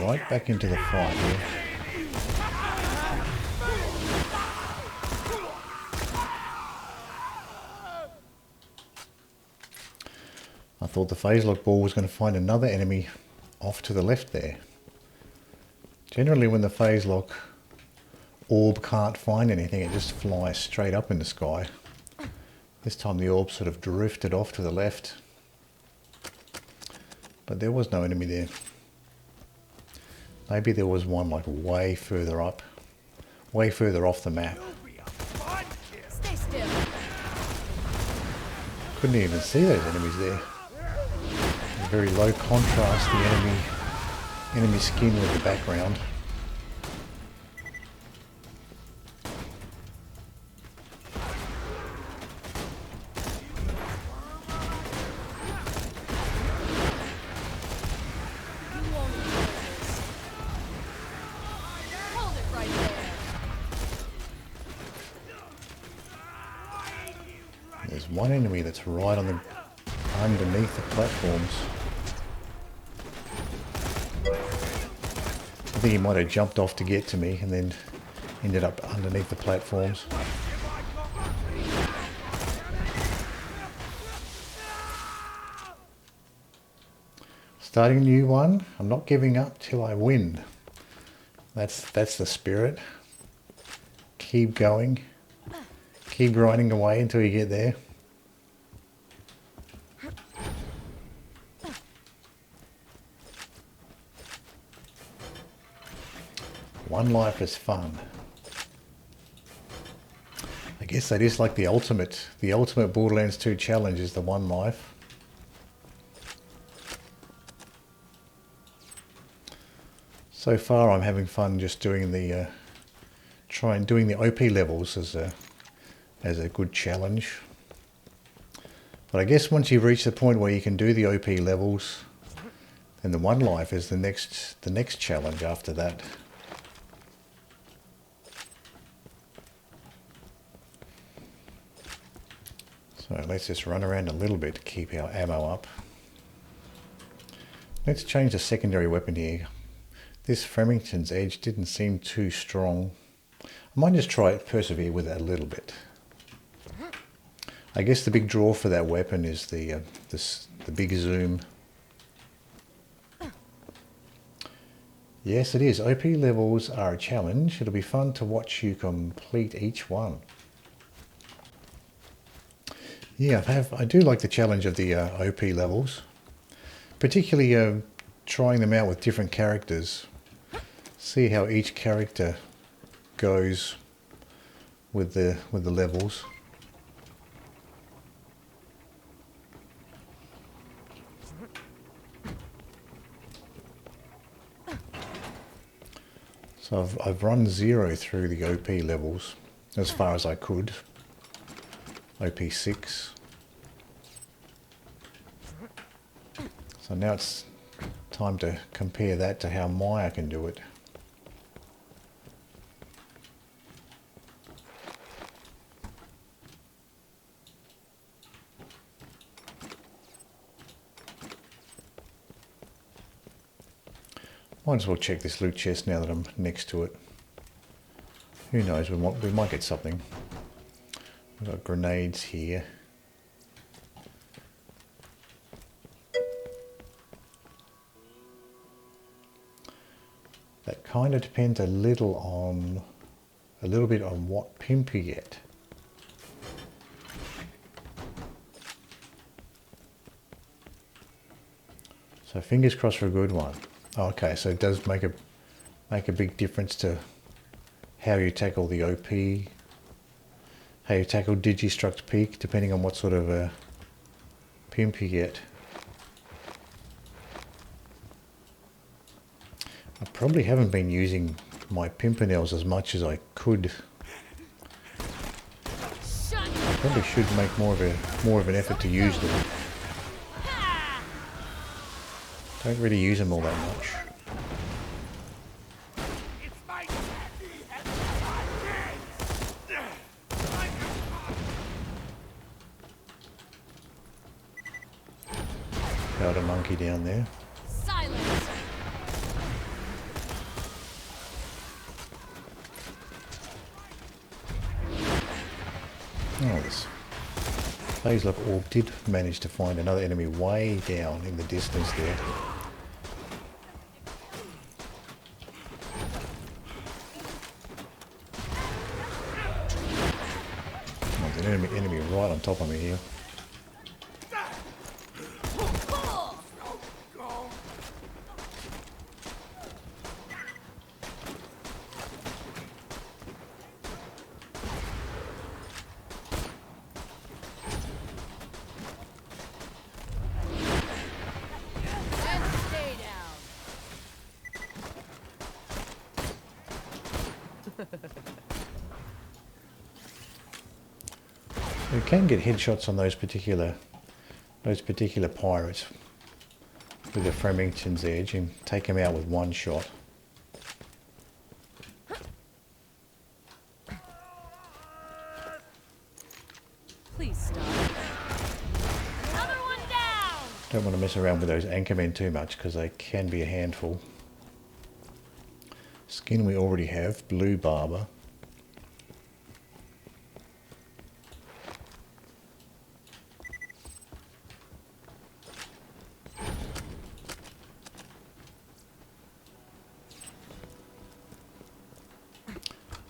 right back into the fight here. I thought the phase lock ball was going to find another enemy off to the left there. Generally when the phase lock orb can't find anything, it just flies straight up in the sky. This time the orb sort of drifted off to the left, but there was no enemy there. Maybe there was one like way further up, way further off the map. Stay still. Couldn't even see those enemies there. Very low contrast, the enemy skin with the background. Hold it right there. There's one enemy that's right on the underneath the platforms. I think he might have jumped off to get to me and then ended up underneath the platforms. Starting a new one. I'm not giving up till I win. That's the spirit. Keep going. Keep grinding away until you get there. One life is fun. I guess that is like the ultimate Borderlands 2 challenge is the one life. So far I'm having fun just doing the doing the OP levels as a good challenge. But I guess once you've reached the point where you can do the OP levels, then the one life is the next challenge after that. So let's just run around a little bit to keep our ammo up. Let's change the secondary weapon here. This Remington's Edge didn't seem too strong. I might just try it, persevere with it a little bit. I guess the big draw for that weapon is the big zoom. Yes, it is. OP levels are a challenge. It'll be fun to watch you complete each one. Yeah, I do like the challenge of the OP levels, particularly trying them out with different characters. See how each character goes with the levels. So I've run 0 through the OP levels as far as I could. OP6. So now it's time to compare that to how Maya can do it. Might as well check this loot chest now that I'm next to it. Who knows, we might get something. We've got grenades here. That kind of depends a little bit on what pimp you get. So fingers crossed for a good one. Okay, so it does make a big difference to how you tackle the OP, how you tackle Digistruct Peak, depending on what sort of pimp you get. I probably haven't been using my pimpernels as much as I could. I probably should make more of an effort to use them. Don't really use them all that much. Got a monkey down there. Silence. Oh, this phase lock orb did manage to find another enemy way down in the distance there. Oh, there's an enemy right on top of me here. And stay down. You can get headshots on those particular pirates with the Remington's edge and take them out with one shot. Please stop. Another one down. Don't want to mess around with those anchormen too much because they can be a handful. Skin we already have, blue barber.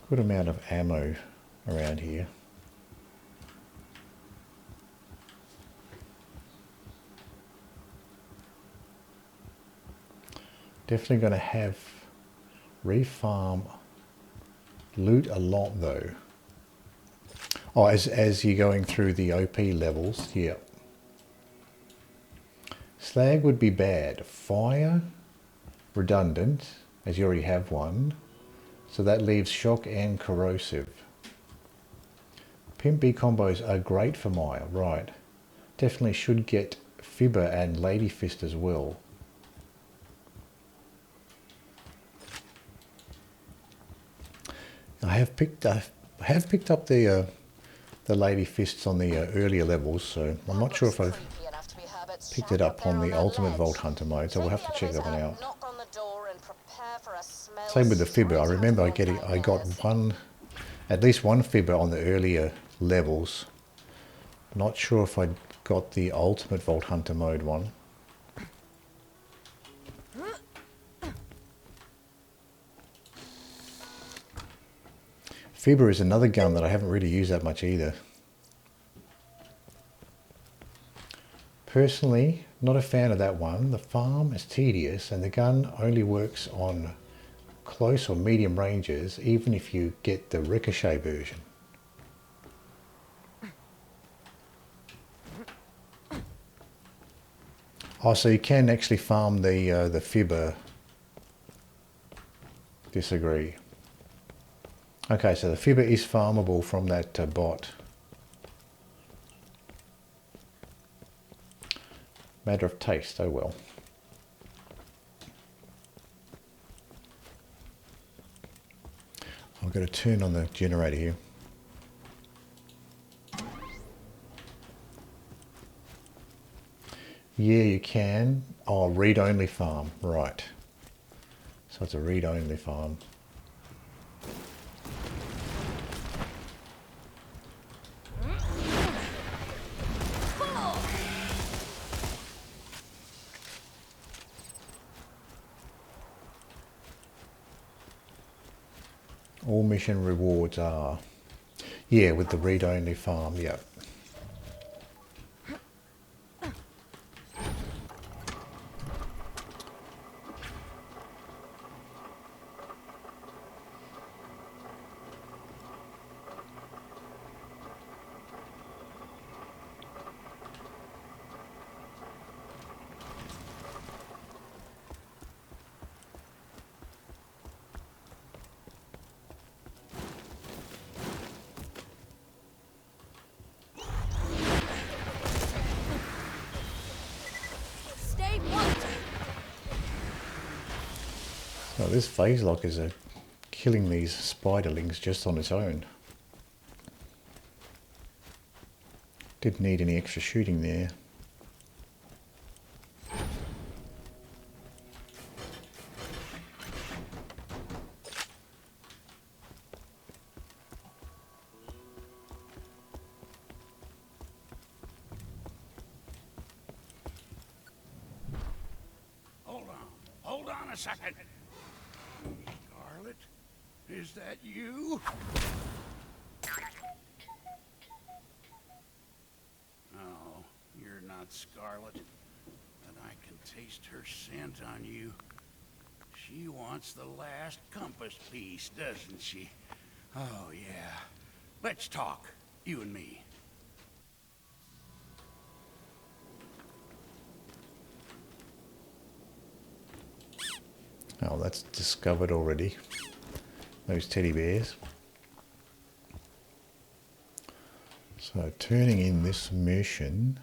Good amount of ammo around here. Definitely going to have refarm loot a lot though. Oh, as you're going through the OP levels, yeah. Slag would be bad. Fire, redundant, as you already have one. So that leaves shock and corrosive. Pimp B combos are great for Maya, right. Definitely should get Fibber and Lady Fist as well. I have picked up the Lady Fists on the earlier levels, so I'm not sure if I've picked it up on the Ultimate Vault Hunter mode, so we'll have to check that one out. Same with the Fibber. I remember I got at least one Fibber on the earlier levels. Not sure if I got the Ultimate Vault Hunter mode one. Fibber is another gun that I haven't really used that much either. Personally, not a fan of that one. The farm is tedious and the gun only works on close or medium ranges, even if you get the ricochet version. Oh, so you can actually farm the Fibber. Disagree. Okay, so the Fibber is farmable from that bot. Matter of taste, oh well. I've got to turn on the generator here. Yeah, you can. Oh, read-only farm, right. So it's a read-only farm. All mission rewards are, yeah, with the read-only farm, yeah. Oh, this phase lock is killing these spiderlings just on its own. Didn't need any extra shooting there. a second. Scarlett, is that you? Oh, you're not Scarlett, but I can taste her scent on you. She wants the last compass piece, doesn't she? Oh, yeah. Let's talk, you and me. Oh, that's discovered already. Those teddy bears. So turning in this mission.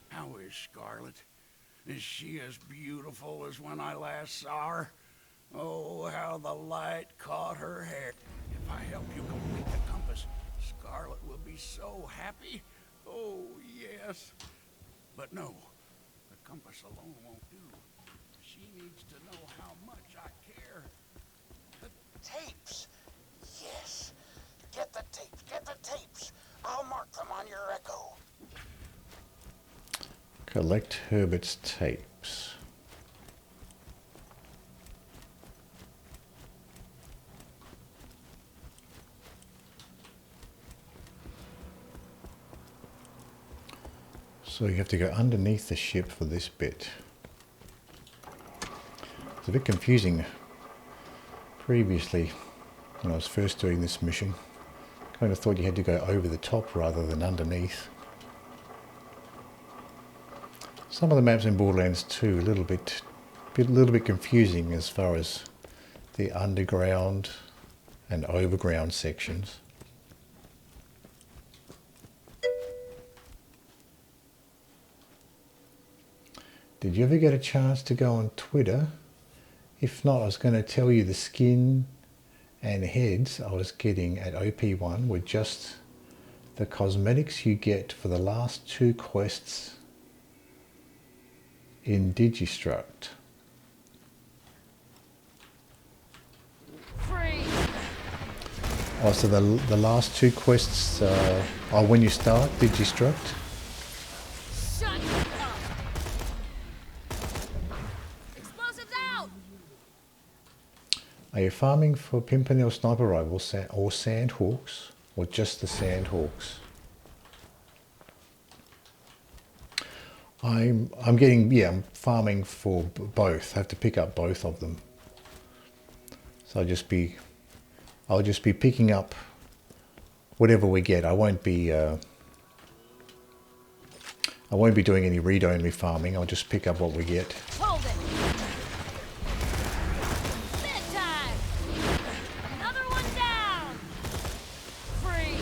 How is Scarlett? Is she as beautiful as when I last saw her? Oh, how the light caught her hair. If I help you complete the compass, Scarlett will be so happy. Oh, yes. But no, the compass alone won't do. She needs to know how much I care. The tapes. Yes. Get the tapes. Get the tapes. I'll mark them on your echo. Collect Herbert's tapes. So you have to go underneath the ship for this bit. It's a bit confusing previously when I was first doing this mission. Kind of thought you had to go over the top rather than underneath. Some of the maps in Borderlands 2 a little bit confusing as far as the underground and overground sections. Did you ever get a chance to go on Twitter? If not, I was going to tell you the skin and heads I was getting at OP1 were just the cosmetics you get for the last 2 quests in Digistruct. Free. Oh, so the last 2 quests are when you start Digistruct. Shut up. Explosives out. Are you farming for Pimpernel sniper rifles or Sandhawks, or just the Sandhawks? I'm farming for both. I have to pick up both of them. So I'll just be picking up whatever we get. I won't be doing any read-only farming. I'll just pick up what we get. Hold it. Bedtime. Another one down. Free.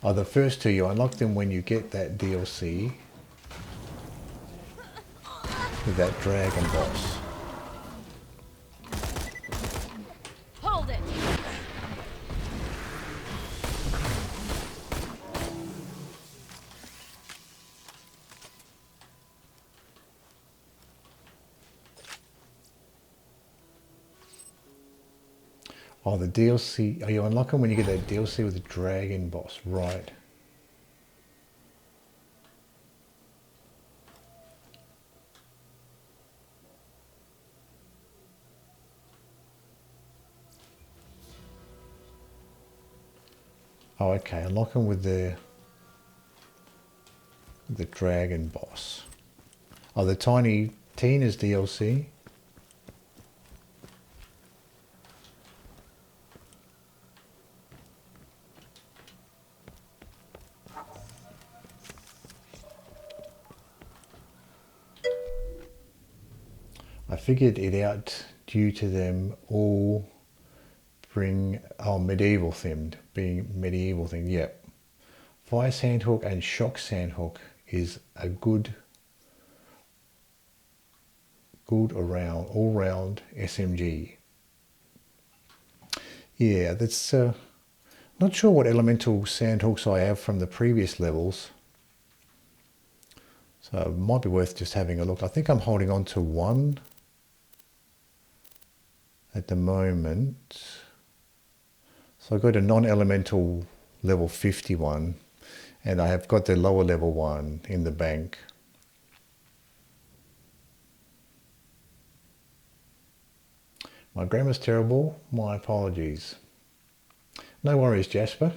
Oh, the first 2 you unlock them when you get that DLC with that dragon boss. Hold it. Oh, the DLC. Oh, you unlock them when you get that DLC with the dragon boss, right? Oh, okay. Unlock them with the dragon boss. Oh, the Tiny Tina's DLC. I figured it out due to them all being medieval themed, yep. Fire Sandhawk and Shock Sandhawk is a good all-round SMG. Yeah, that's not sure what elemental Sandhawks I have from the previous levels. So it might be worth just having a look. I think I'm holding on to one at the moment. So I've got a non-elemental level 51 and I have got the lower level one in the bank. My grammar's terrible. My apologies. No worries, Jasper.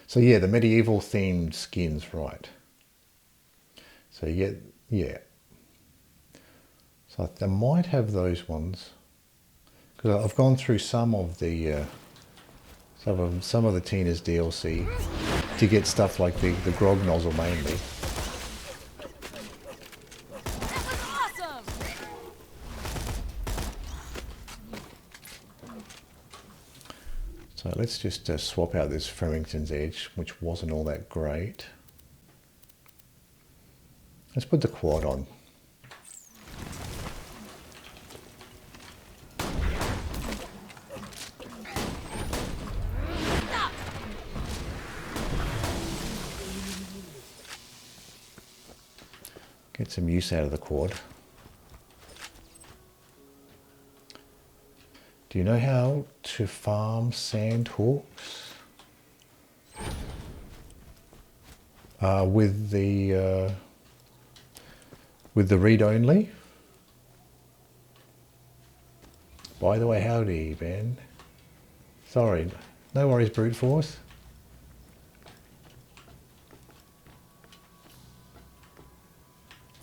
So yeah, the medieval themed skins, right. So yeah. So I might have those ones. Because I've gone through some of the Tina's DLC to get stuff like the grog nozzle mainly. That was awesome! So let's just swap out this Remington's Edge, which wasn't all that great. Let's put the quad on. Stop! Get some use out of the quad. Do you know how to farm sand hawks? With the read only. By the way, howdy, Ben. Sorry, no worries, brute force.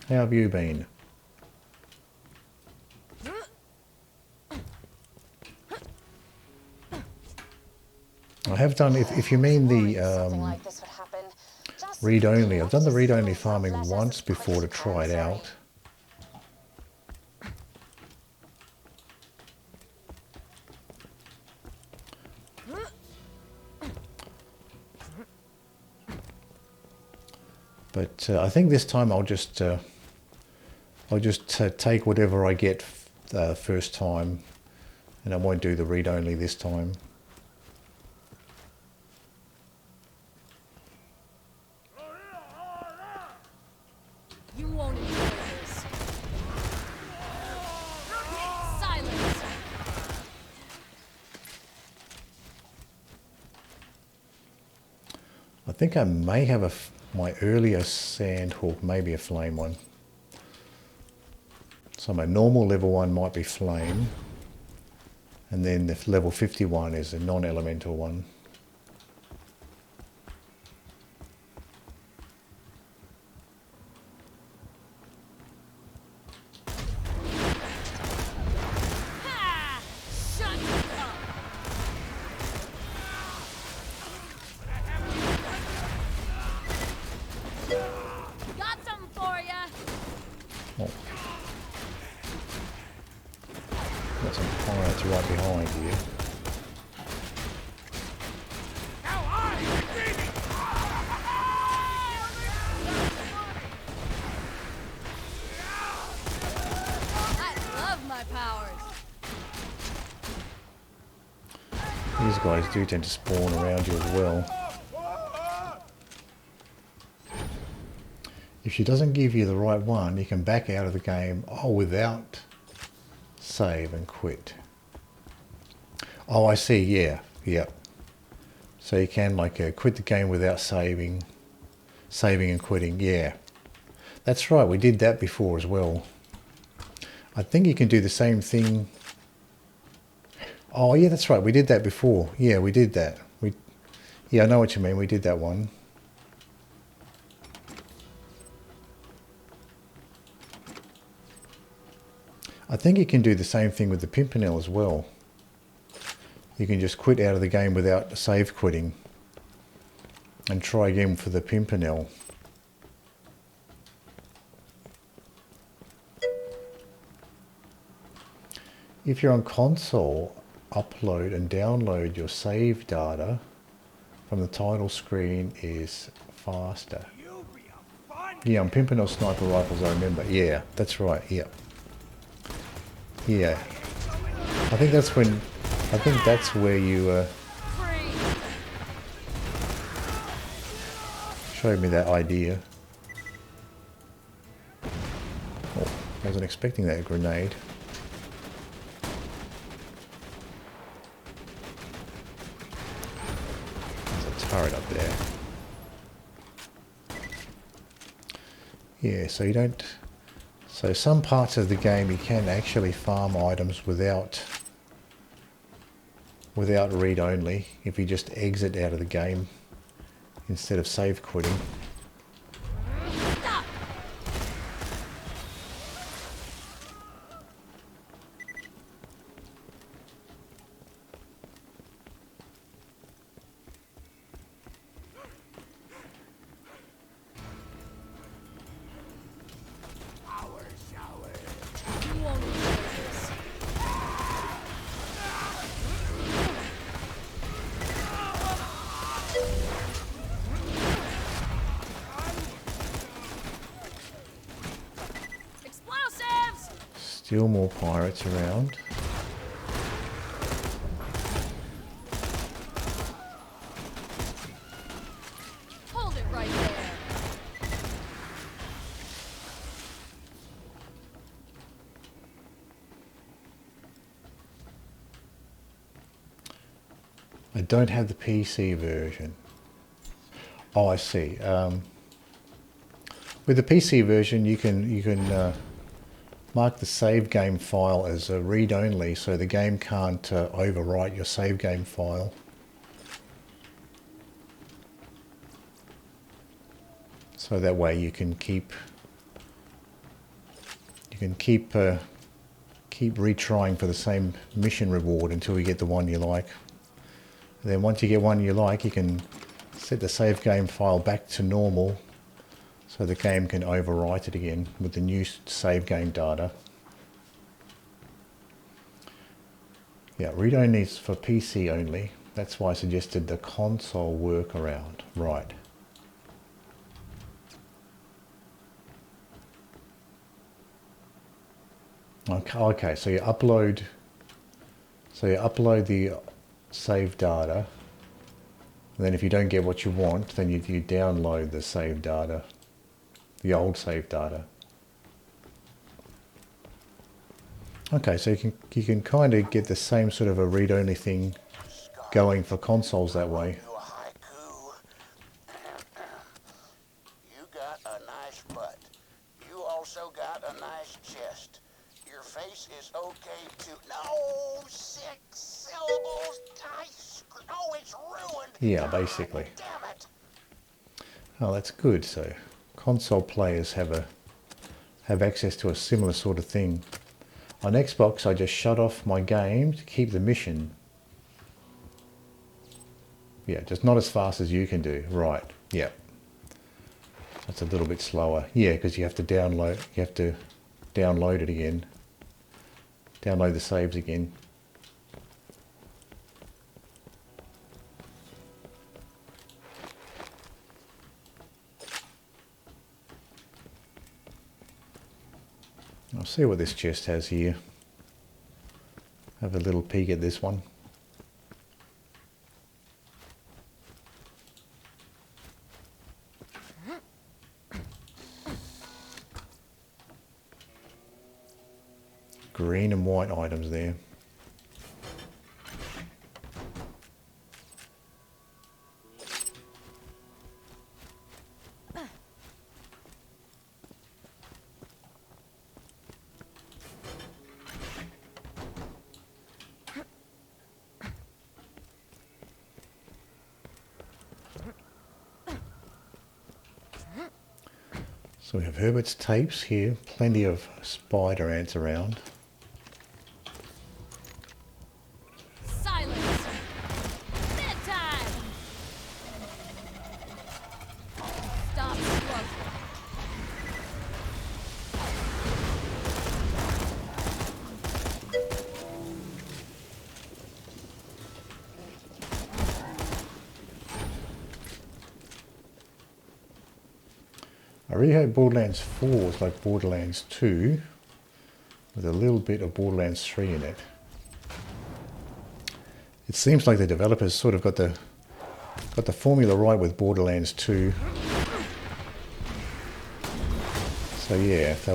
How have you been? I have done, if you mean the read-only, I've done the read-only farming once before to try it out. But I think this time I'll just take whatever I get first time, and I won't do the read-only this time. You won't enjoy this. Silence! I think I may have my earlier Sandhawk, maybe a flame one. So my normal level 1 might be flame, and then the level 51 is a non-elemental one. Ha! Shut up! Got some for ya! Oh. Got some pirates right behind you. I love my powers! These guys do tend to spawn around you as well. If she doesn't give you the right one, you can back out of the game, without save and quit. Oh, I see, yeah. So you can quit the game without saving and quitting, yeah. That's right, we did that before as well. I think you can do the same thing. Oh yeah, that's right, we did that before. Yeah, we did that. Yeah, I know what you mean, we did that one. I think you can do the same thing with the Pimpernel as well. You can just quit out of the game without save quitting and try again for the Pimpernel. If you're on console, upload and download your save data from the title screen is faster. Yeah, on Pimpernel sniper rifles, I remember. Yeah, that's right, yeah. Yeah, I think that's where you showed me that idea. Oh, I wasn't expecting that grenade. There's a turret up there. Yeah, so you don't. So some parts of the game you can actually farm items without read-only if you just exit out of the game instead of save quitting. Stop! You won't enjoy this. Explosives! Still more pirates around. Hold it right there. I don't have the PC version. Oh, I see. With the PC version, you can mark the save game file as a read-only, so the game can't overwrite your save game file. So that way you can keep retrying for the same mission reward until you get the one you like. And then once you get one you like, you can set the save game file back to normal so the game can overwrite it again with the new save game data. Yeah, read-only is for PC only. That's why I suggested the console workaround. Right. Okay, so you upload the save data, and then if you don't get what you want, then you download the save data, the old save data. Okay, so you can kind of get the same sort of a read-only thing going for consoles that way. You got a nice butt. You also got a nice chest. Your face is okay too. No, 6 syllables. Oh, it's ruined. Yeah, basically. Damn it. Oh, that's good. So console players have access to a similar sort of thing. On Xbox, I just shut off my game to keep the mission. Yeah, just not as fast as you can do. Right. Yeah. That's a little bit slower. Yeah, because you have to download it again. Download the saves again. I'll see what this chest has here. Have a little peek at this one. Green and white items there. So we have Herbert's tapes here, plenty of spider ants around. Silence! Bedtime! Stop struggling. I really hope Borderlands 4 is like Borderlands 2 with a little bit of Borderlands 3 in it. It seems like the developers sort of got the formula right with Borderlands 2. So yeah, if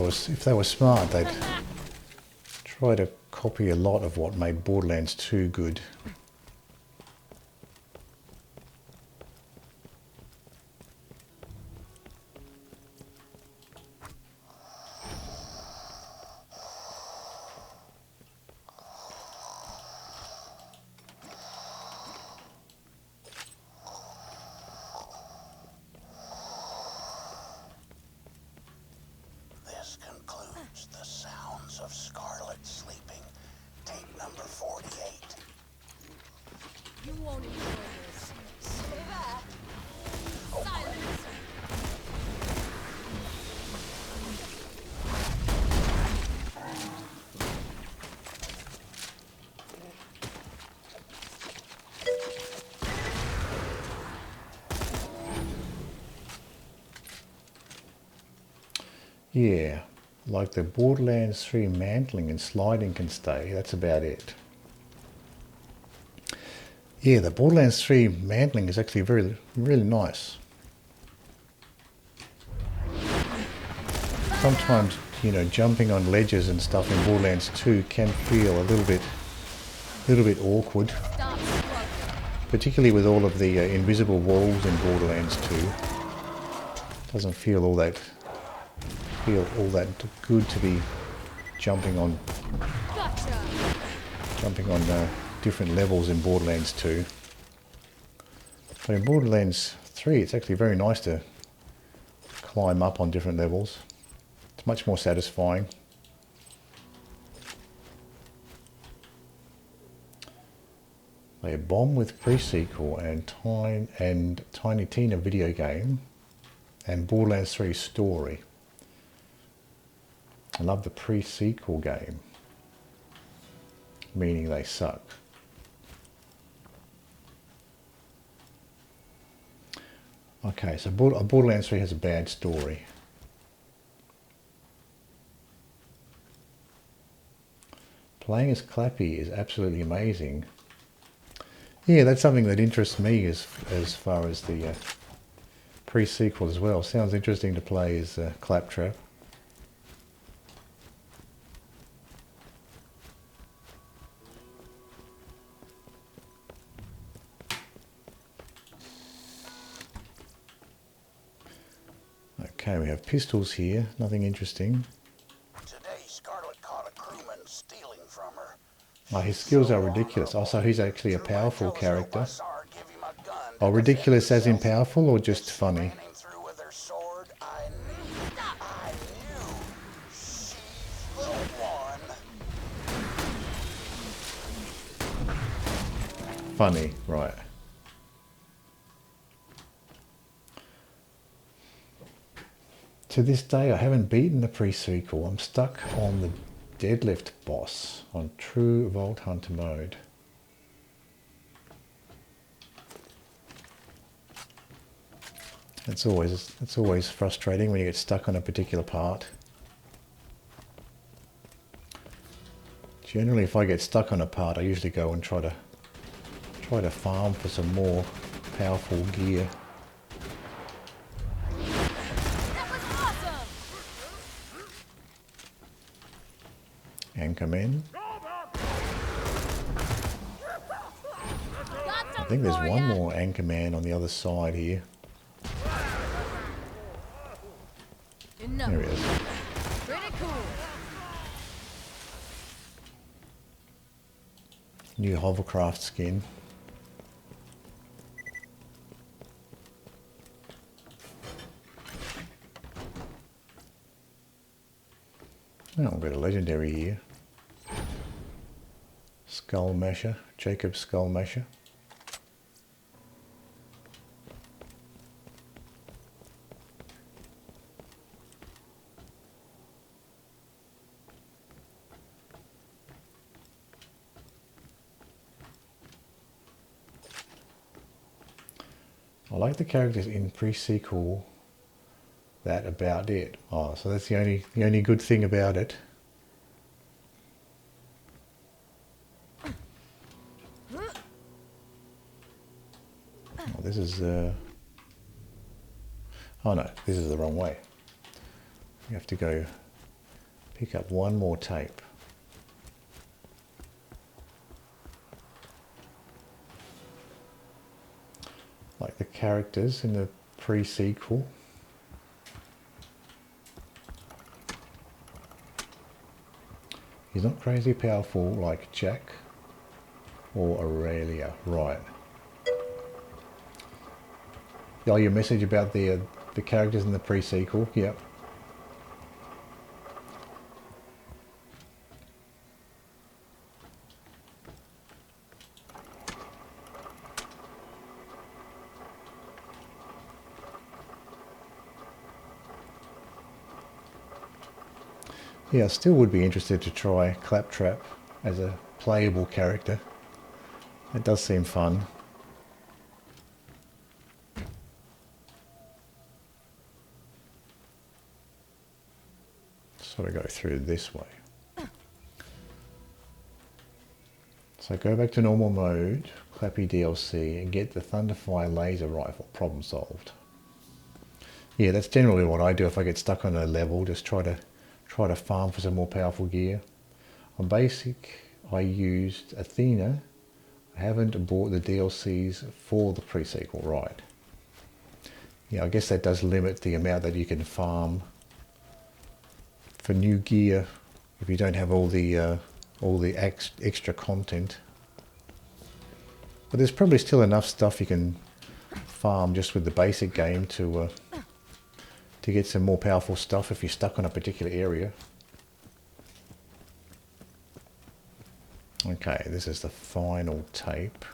they were smart, they'd try to copy a lot of what made Borderlands 2 good. Yeah, like the Borderlands 3 mantling and sliding can stay. That's about it. Yeah, the Borderlands 3 mantling is actually really nice. Sometimes, you know, jumping on ledges and stuff in Borderlands 2 can feel a little bit awkward. Stop struggling. Particularly with all of the invisible walls in Borderlands 2. Doesn't feel all that good to be jumping on Gotcha. Different levels in Borderlands 2. But in Borderlands 3 it's actually very nice to climb up on different levels. It's much more satisfying. A Bomb with pre-sequel and Tiny Tina video game and Borderlands 3 story. I love the pre-sequel game, meaning they suck. Okay, so Borderlands 3 has a bad story. Playing as Clappy is absolutely amazing. Yeah, that's something that interests me as far as the pre-sequel as well. Sounds interesting to play as Claptrap. Okay, we have pistols here. Nothing interesting. Today, Scarlett caught a crewman stealing from her. Oh, his skills are ridiculous. Oh, so he's actually a powerful character. Oh, ridiculous as in powerful or just funny? Funny, right. To this day, I haven't beaten the pre-sequel. I'm stuck on the deadlift boss on true Vault Hunter mode. It's always frustrating when you get stuck on a particular part. Generally, if I get stuck on a part, I usually go and try to farm for some more powerful gear. That was awesome. Anchorman. Got I something think there's for one ya. more Anchorman on the other side here. Enough. There he is. Pretty cool. New hovercraft skin. Oh, we've got a legendary here. Skull Masher, Jacob Skull Masher. I like the characters in pre-sequel. That about it. Oh, so that's the only good thing about it. Oh, this is oh no, this is the wrong way. You have to go pick up one more tape. Like the characters in the pre-sequel. He's not crazy powerful like Jack or Aurelia, right? Oh, your message about the characters in the pre-sequel, yep. Yeah, I still would be interested to try Claptrap as a playable character. It does seem fun. sort of go through this way. So go back to normal mode, Clappy DLC, and get the Thunderfire laser rifle. Problem solved. Yeah, that's generally what I do if I get stuck on a level. Just try to farm for some more powerful gear. On basic, I used Athena. I haven't bought the DLCs for the pre-sequel, right? Yeah, I guess that does limit the amount that you can farm for new gear if you don't have all the extra content. But there's probably still enough stuff you can farm just with the basic game to get some more powerful stuff if you're stuck on a particular area. Okay, this is the final tape.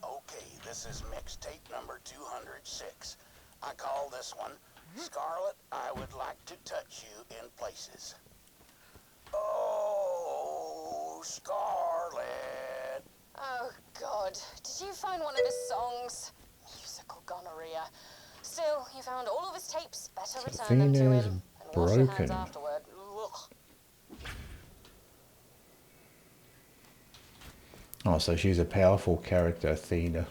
Okay, this is mixtape number 206. I call this one, Scarlett, I Would Like to Touch You in Places. Oh, Scarlett. Oh, God. Did you find one of his songs? Musical gonorrhea. Still, you found all of his tapes. Better return them to him. Athena's And wash your hands broken. afterward. Ugh. Oh, so she's a powerful character, Athena.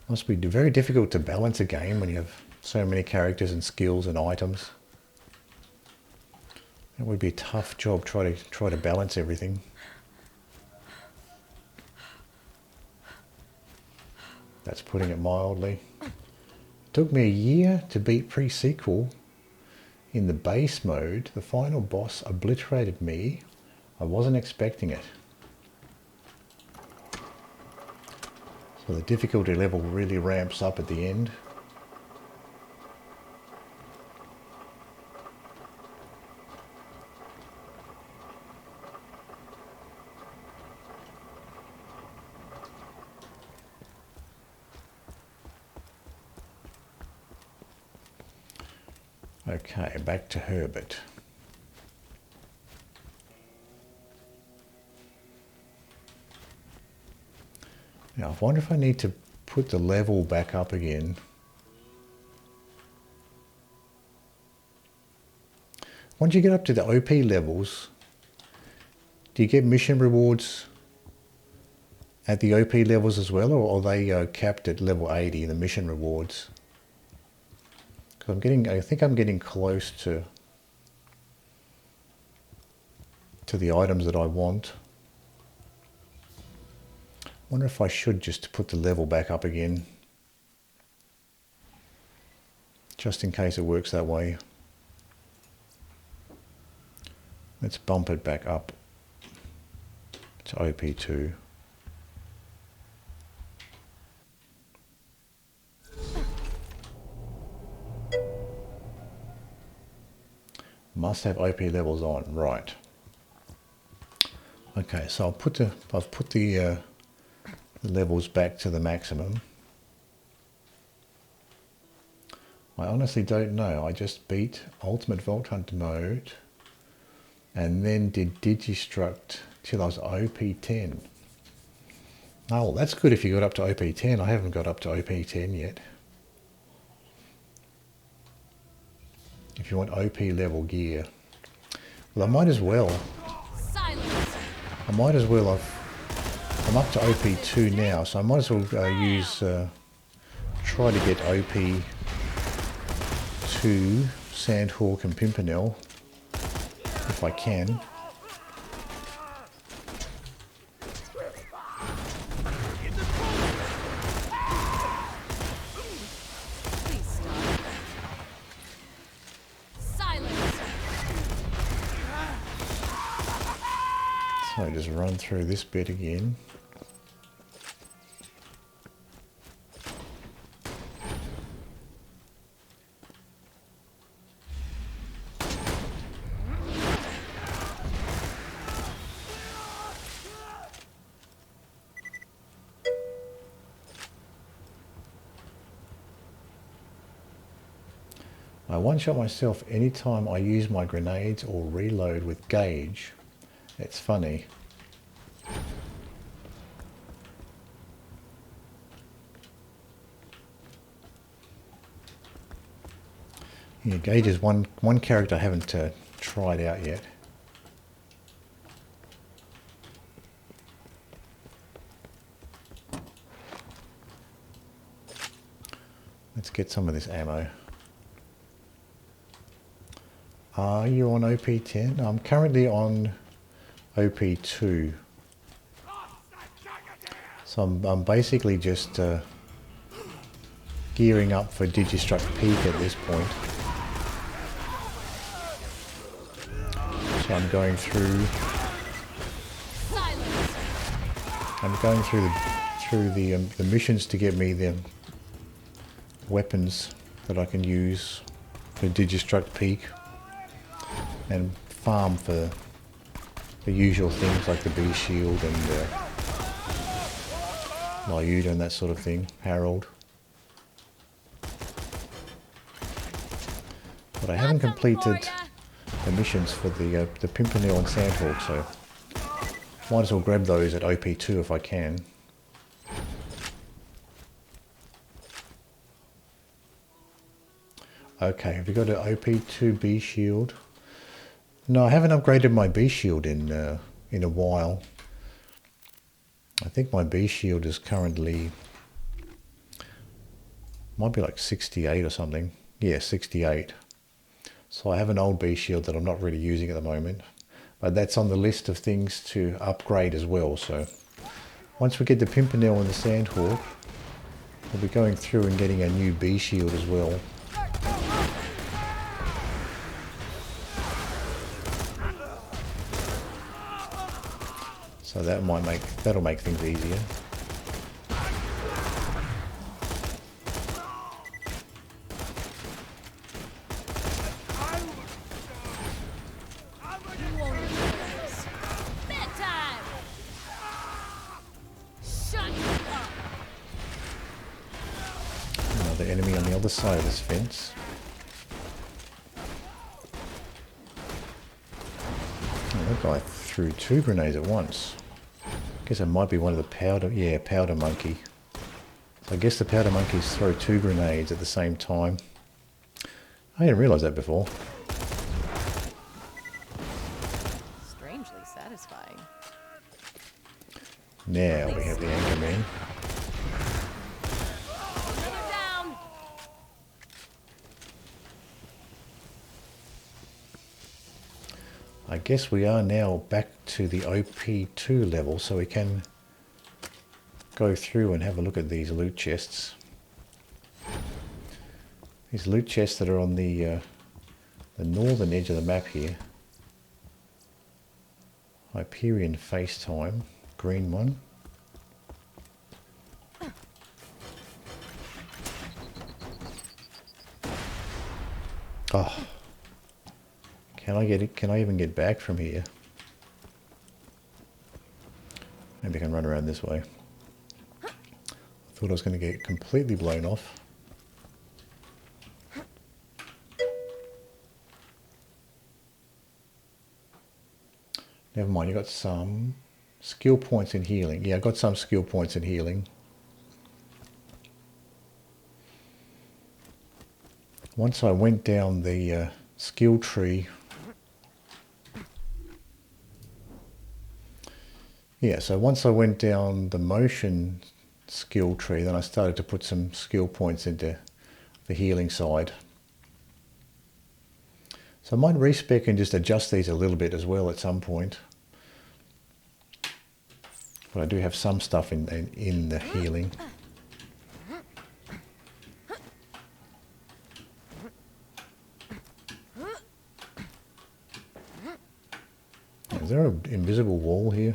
Must be very difficult to balance a game when you have so many characters and skills and items. It would be a tough job try to balance everything. That's putting it mildly. It took me a year to beat pre-sequel. In the base mode, the final boss obliterated me. I wasn't expecting it. So the difficulty level really ramps up at the end. Okay, back to Herbert. Now, I wonder if I need to put the level back up again. Once you get up to the OP levels, do you get mission rewards at the OP levels as well, or are they capped at level 80, the mission rewards? Because I think I'm getting close to the items that I want. I wonder if I should just put the level back up again, just in case it works that way. Let's bump it back up to OP2. Must have OP levels on, right? Okay, so I've put the levels back to the maximum. I honestly don't know. I just beat Ultimate Vault Hunter mode and then did Digistruct till I was OP10. Oh, well, that's good if you got up to OP10. I haven't got up to OP10 yet. If you want OP level gear. Well, I might as well. Silence. I'm up to OP2 now, so I might as well try to get OP2 Sand Hawk and Pimpernel if I can. Please stop. Silence. So just run through this bit again. I one-shot myself anytime I use my grenades or reload with gauge. It's funny. Yeah, gauge is one character I haven't tried out yet. Let's get some of this ammo. Are you on OP10? I'm currently on OP2. So I'm basically just gearing up for Digistruct Peak at this point. So I'm going through the missions to get me the weapons that I can use for Digistruct Peak, and farm for the usual things like the B shield and Lyuda and that sort of thing, Harold. But I haven't completed the missions for the Pimpernel and Sandhawk, so might as well grab those at OP2 if I can. Okay, have you got an OP2 B shield? No, I haven't upgraded my B shield in a while. I think my B shield is currently, might be like 68 or something. Yeah, 68. So I have an old B shield that I'm not really using at the moment, but that's on the list of things to upgrade as well. So once we get the Pimpernel and the Sandhawk, we'll be going through and getting a new B shield as well. So that'll make things easier. Bedtime. Shut up. Another enemy on the other side of this fence. Oh, that guy threw 2 grenades at once. Guess it might be one of the powder monkey. So I guess the powder monkeys throw 2 grenades at the same time. I didn't realise that before. Strangely satisfying. Now we have the Anchorman. Another down. I guess we are now back to the OP2 level, so we can go through and have a look at these loot chests. These loot chests that are on the northern edge of the map here. Hyperion FaceTime, green one. Oh. Can I get it? Can I even get back from here? Maybe I can run around this way. I thought I was going to get completely blown off. Never mind, you got some skill points in healing. Yeah, I got some skill points in healing. Once I went down the skill tree. Yeah, so once I went down the motion skill tree, then I started to put some skill points into the healing side. So I might respec and just adjust these a little bit as well at some point. But I do have some stuff in the healing. Is there an invisible wall here?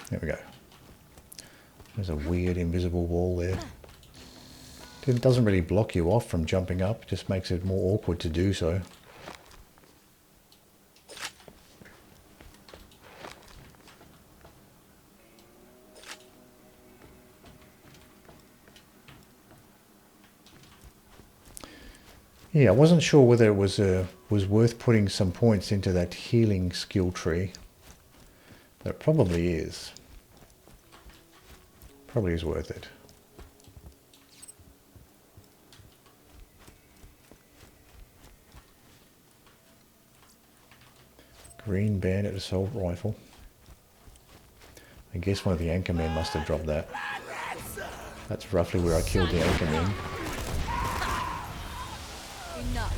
There we go. There's a weird invisible wall there. It doesn't really block you off from jumping up, it just makes it more awkward to do so. Yeah, I wasn't sure whether it was worth putting some points into that healing skill tree. But it probably is. Probably is worth it. Green Bandit assault rifle. I guess one of the anchormen must have dropped that. That's roughly where I killed the anchormen. Enough.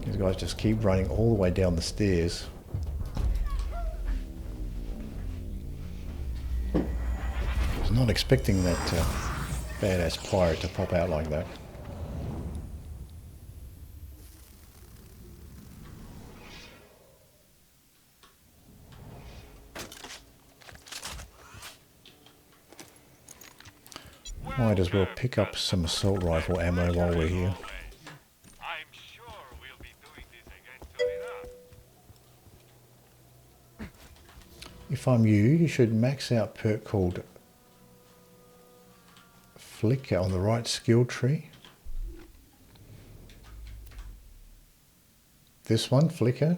These guys just keep running all the way down the stairs. I was not expecting that badass pirate to pop out like that. Might as well pick up some assault rifle ammo while we're here. I'm sure we'll be doing this again soon enough. If I'm you, you should max out perk called Flicker on the right skill tree. This one, Flicker.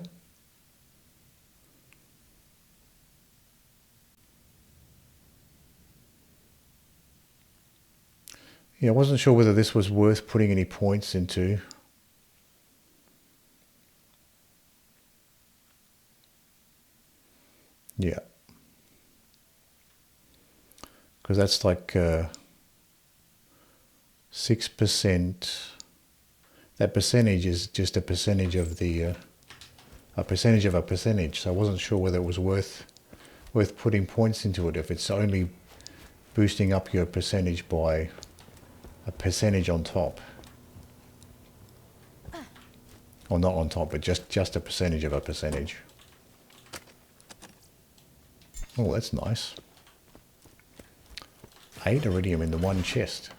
Yeah, I wasn't sure whether this was worth putting any points into. Yeah. Because that's like 6%. That percentage is just a percentage of the a percentage of a percentage. So I wasn't sure whether it was worth putting points into it if it's only boosting up your percentage by a percentage on top. Or not on top, but just a percentage of a percentage. Oh, that's nice. 8 iridium in the one chest.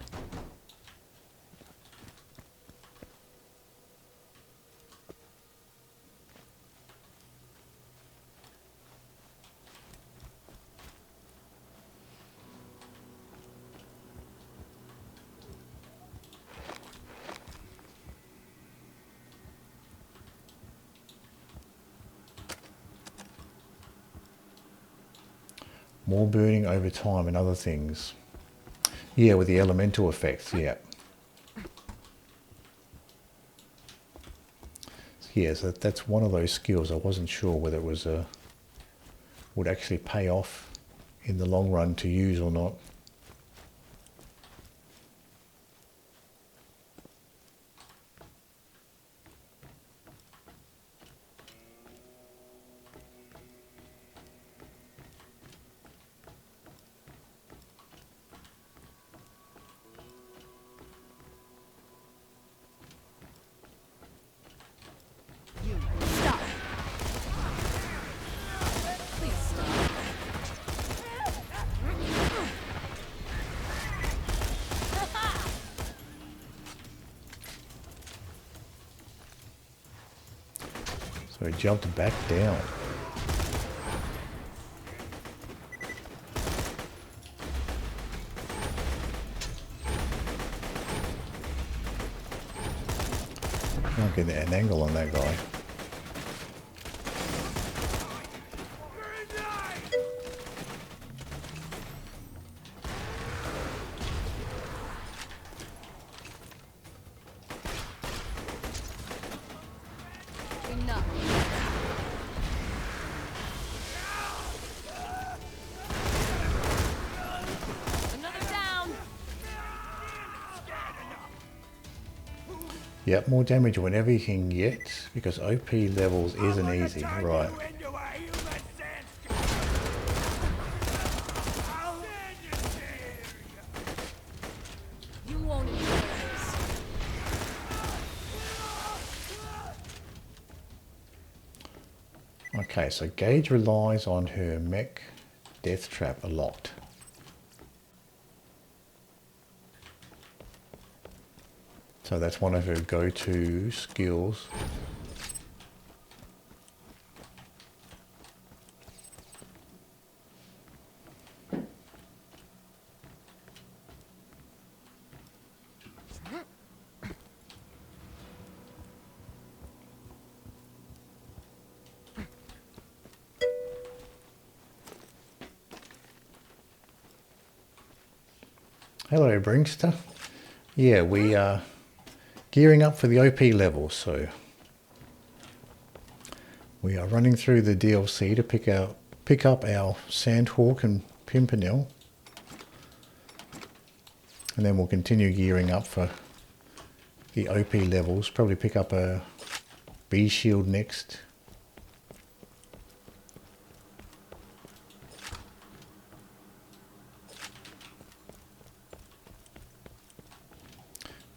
More burning over time and other things. Yeah, with the elemental effects, yeah. Yeah, so that's one of those skills. I wasn't sure whether it was would actually pay off in the long run to use or not. Stop. Please stop. So he jumped back down. Can't get an angle on that guy. Enough. Another down. Yep, more damage whenever you can get, because OP levels isn't easy, right. You won't enjoy this. I Okay, so Gage relies on her mech death trap a lot. So that's one of her go-to skills. Hello, Brinkster. Yeah, we are gearing up for the OP level, so we are running through the DLC to pick up our Sand Hawk and Pimpernel, and then we'll continue gearing up for the OP levels. Probably pick up a B shield next.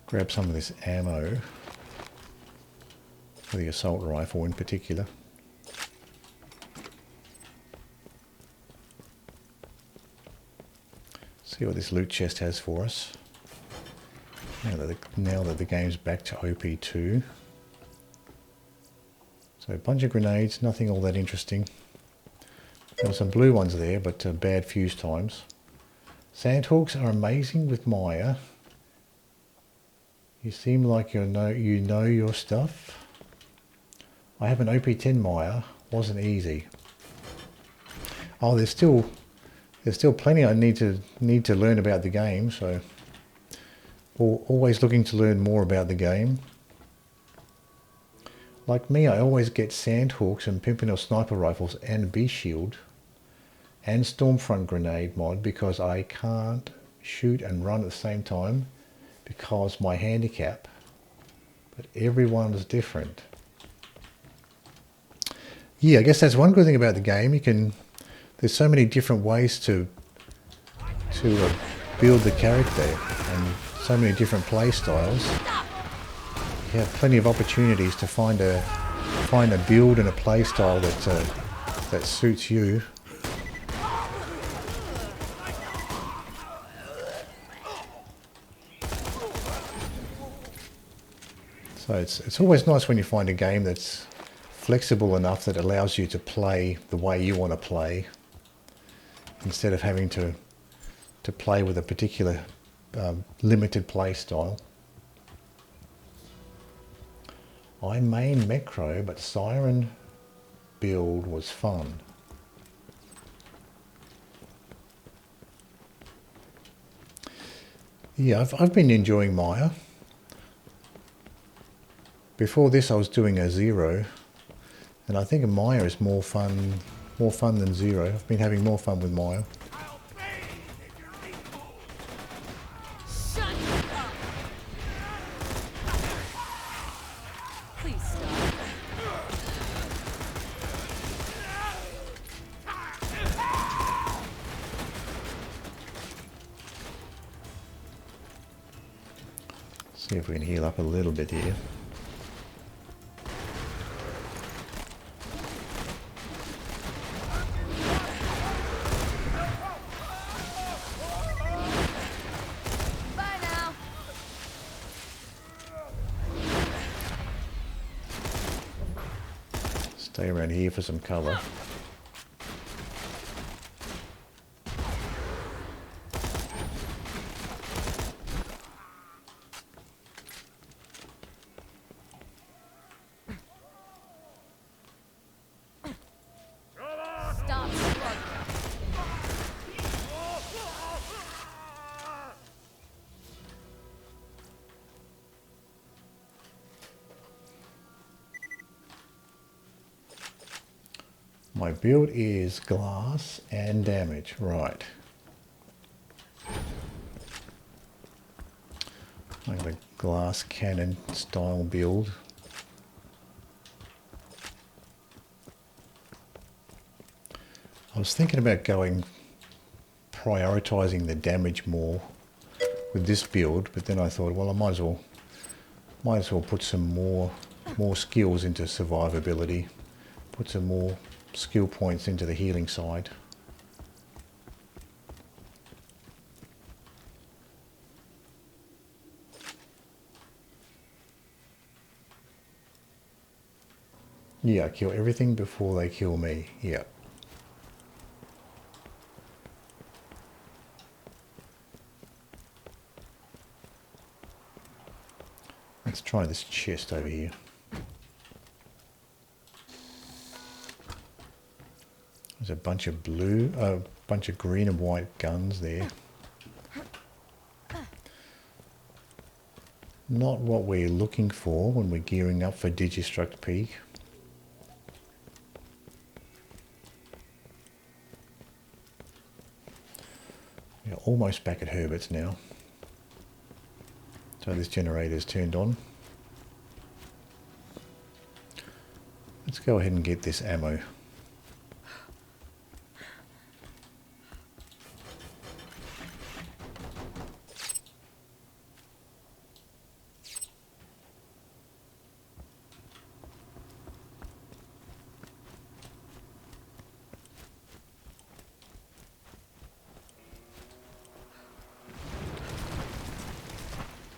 Grab some of this ammo for the assault rifle in particular. See what this loot chest has for us. Now that the game's back to OP2. So a bunch of grenades, nothing all that interesting. There were some blue ones there, but bad fuse times. Sandhawks are amazing with Maya. You seem like you know your stuff. I have an OP10 Maya. Wasn't easy. Oh, there's still plenty I need to learn about the game. So always looking to learn more about the game. Like me, I always get Sandhawks and Pimpernel sniper rifles and B shield and Stormfront grenade mod because I can't shoot and run at the same time because my handicap, but everyone is different. Yeah, I guess that's one good thing about the game. There's so many different ways to build the character and so many different play styles. You have plenty of opportunities to find a build and a play style that suits you. So it's always nice when you find a game that's flexible enough that allows you to play the way you want to play instead of having to play with a particular limited play style. I main Mecro, but Siren build was fun. Yeah, I've been enjoying Maya. Before this I was doing a Zero, and I think Maya is more fun than Zero. I've been having more fun with Maya. Shut up! Please stop. See if we can heal up a little bit here. Bye now. Stay around here for some cover. Stop struggling. My build is glass and damage, right. I got a glass cannon style build. I was thinking about prioritizing the damage more with this build, but then I thought, well, I might as well put some more skills into survivability, put some more skill points into the healing side. Yeah, kill everything before they kill me. Yeah. Let's try this chest over here. There's a bunch of bunch of green and white guns there. Not what we're looking for when we're gearing up for Digistruct Peak. We're almost back at Herbert's now. So this generator's turned on. Let's go ahead and get this ammo.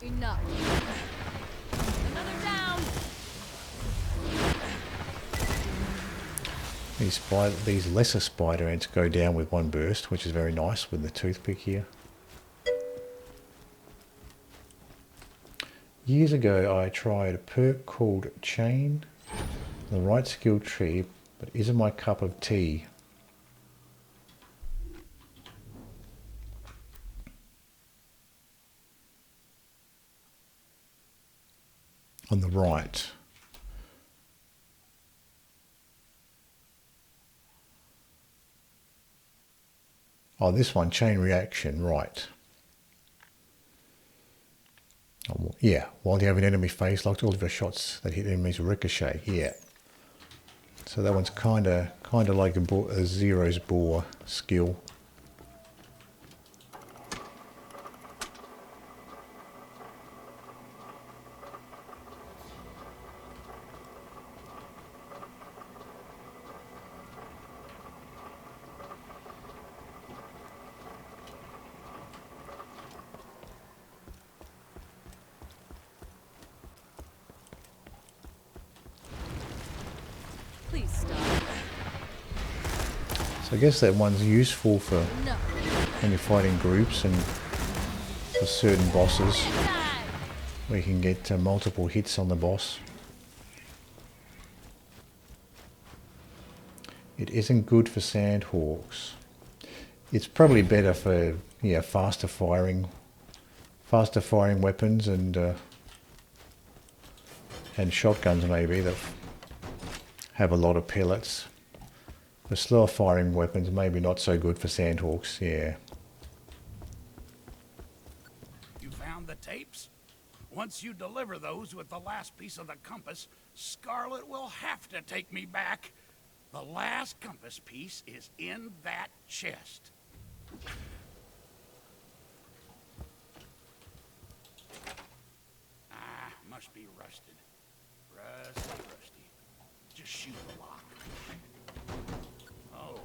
Enough. Another down. These lesser spider ants go down with one burst, which is very nice with the toothpick here. Years ago I tried a perk called Chain, the right skill tree, but isn't my cup of tea. On the right. Oh, this one, chain reaction, right. Oh, yeah, while you have an enemy face locked, all of your shots that hit enemies ricochet. Yeah. So that one's kind of like a Zero's Bore skill. Please stop. So I guess that one's useful for No. when you're fighting groups and for certain bosses where you can get multiple hits on the boss. It isn't good for Sandhawks. It's probably better for faster firing weapons and shotguns maybe that have a lot of pellets. The slower firing weapons maybe not so good for Sandhawks. Yeah. You found the tapes? Once you deliver those with the last piece of the compass, Scarlett will have to take me back. The last compass piece is in that chest. Ah, must be rusted. Rusty. Just shoot the lock. Oh,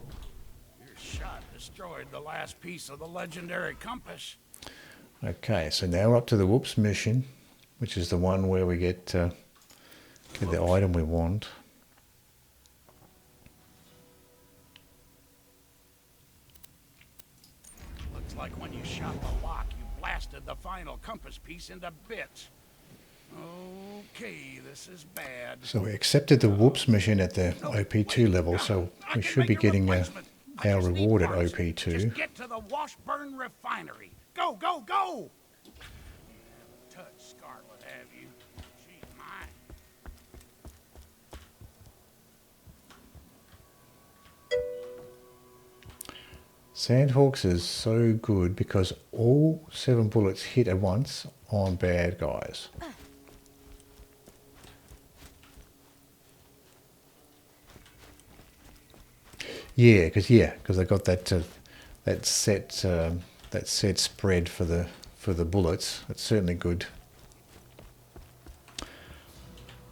your shot destroyed the last piece of the legendary compass. Okay, so now we're up to the Whoops mission, which is the one where we get the item we want. Looks like when you shot the lock, you blasted the final compass piece into bits. Okay, this is bad. So we accepted the Whoops mission at the OP2 level, so we should be getting our reward at OP2. Just get to the Washburn refinery. Go, go, go! You haven't touched Scarlett, have you? She's mine. Sandhawks is so good because all 7 bullets hit at once on bad guys. Yeah, because I got that set spread for the bullets. It's certainly good.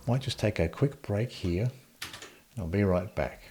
Might just take a quick break here. I'll be right back.